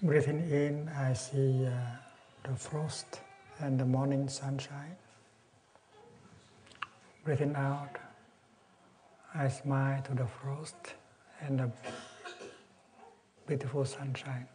Breathing in, I see the frost and the morning sunshine. Breathing out, I smile to the frost and the beautiful sunshine.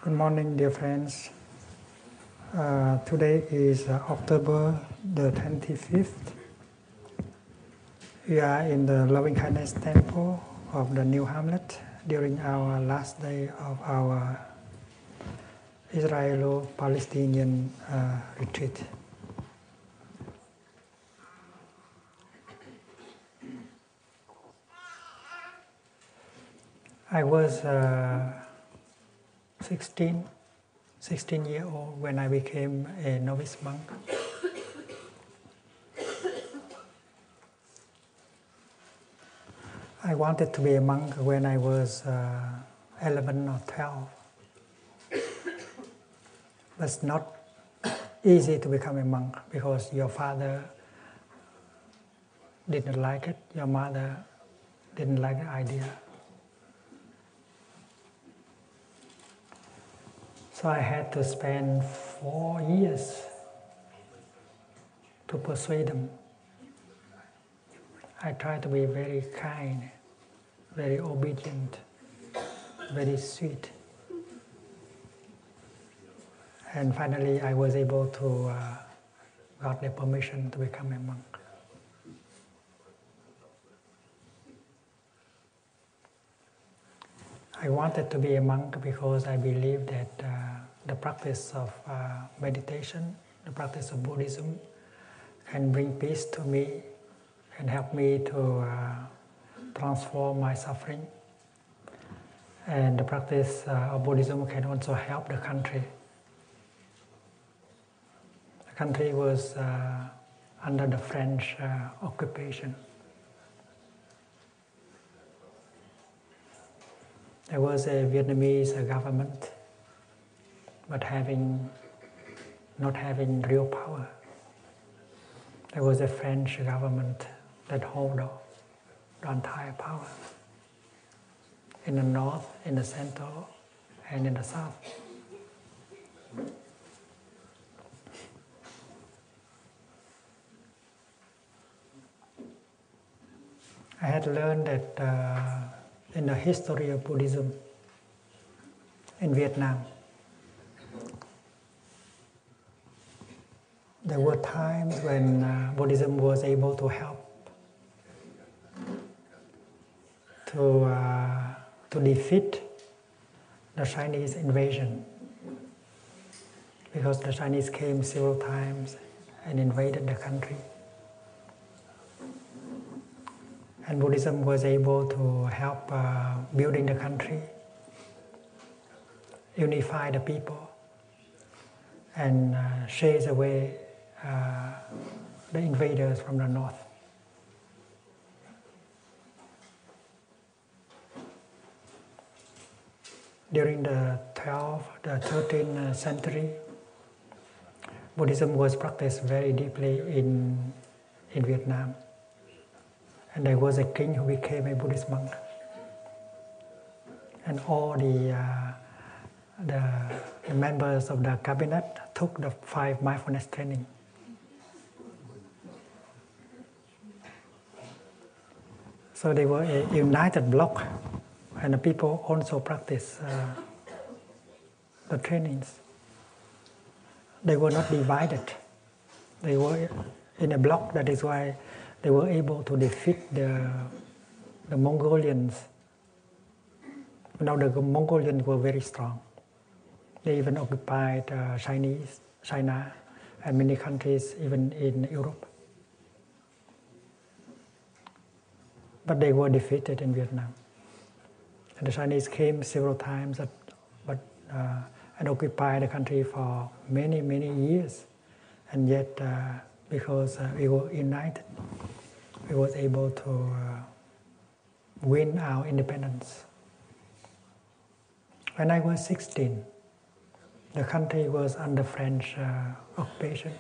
Good morning, dear friends. Today is October the 25th. We are in the Loving Kindness Temple of the New Hamlet during our last day of our Israeli-Palestinian retreat. I was 16 years old when I became a novice monk. I wanted to be a monk when I was 11 or 12. But it's not easy to become a monk because your father didn't like it, your mother didn't like the idea. So I had to spend 4 years to persuade them. I tried to be very kind, very obedient, very sweet. And finally I was able to got the permission to become a monk. I wanted to be a monk because I believe that the practice of meditation, the practice of Buddhism can bring peace to me, can help me to transform my suffering. And the practice of Buddhism can also help the country. The country was under the French occupation. There was a Vietnamese government, but not having real power. There was a French government that held the entire power in the north, in the center, and in the south. I had learned that in the history of Buddhism in Vietnam, there were times when Buddhism was able to help to defeat the Chinese invasion, because the Chinese came several times and invaded the country. And Buddhism was able to help building the country, unify the people, and chase away the invaders from the north. During the 12th, the 13th century, Buddhism was practiced very deeply in Vietnam. And there was a king who became a Buddhist monk. And all the members of the cabinet took the 5 mindfulness training. So they were a united bloc, and the people also practiced the trainings. They were not divided. They were in a bloc. That is why they were able to defeat the Mongolians. Now the Mongolians were very strong. They even occupied China, and many countries, even in Europe. But they were defeated in Vietnam. And the Chinese came several times, and occupied the country for many, many years. And yet, because we were united, we was able to win our independence. When I was 16, the country was under French occupation.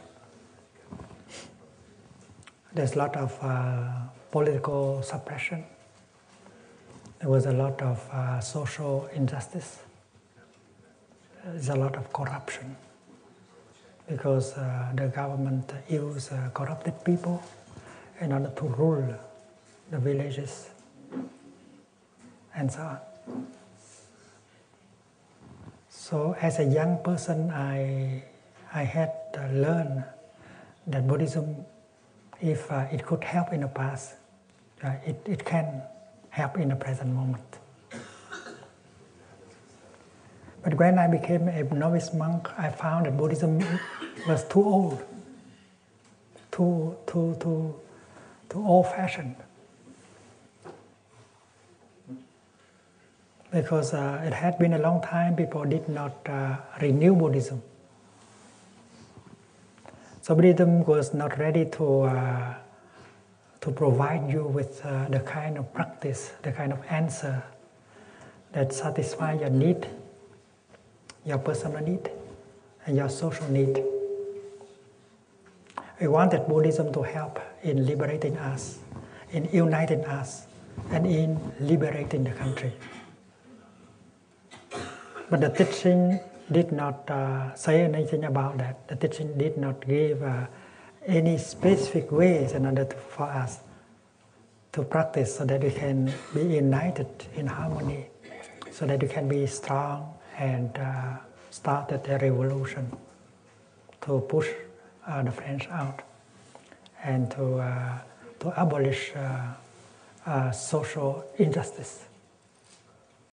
There's a lot of political suppression. There was a lot of social injustice. There's a lot of corruption, because the government used corrupted people in order to rule the villages and so on. So as a young person, I had learned that Buddhism, if it could help in the past, it can help in the present moment. But when I became a novice monk, I found that Buddhism was too old, too old-fashioned. Because it had been a long time, people did not renew Buddhism. So Buddhism was not ready to provide you with the kind of practice, the kind of answer that satisfy your need, your personal need, and your social need. We wanted Buddhism to help in liberating us, in uniting us, and in liberating the country. But the teaching did not say anything about that. The teaching did not give any specific ways in order for us to practice so that we can be united in harmony, so that we can be strong and started a revolution to push the French out and to abolish social injustice.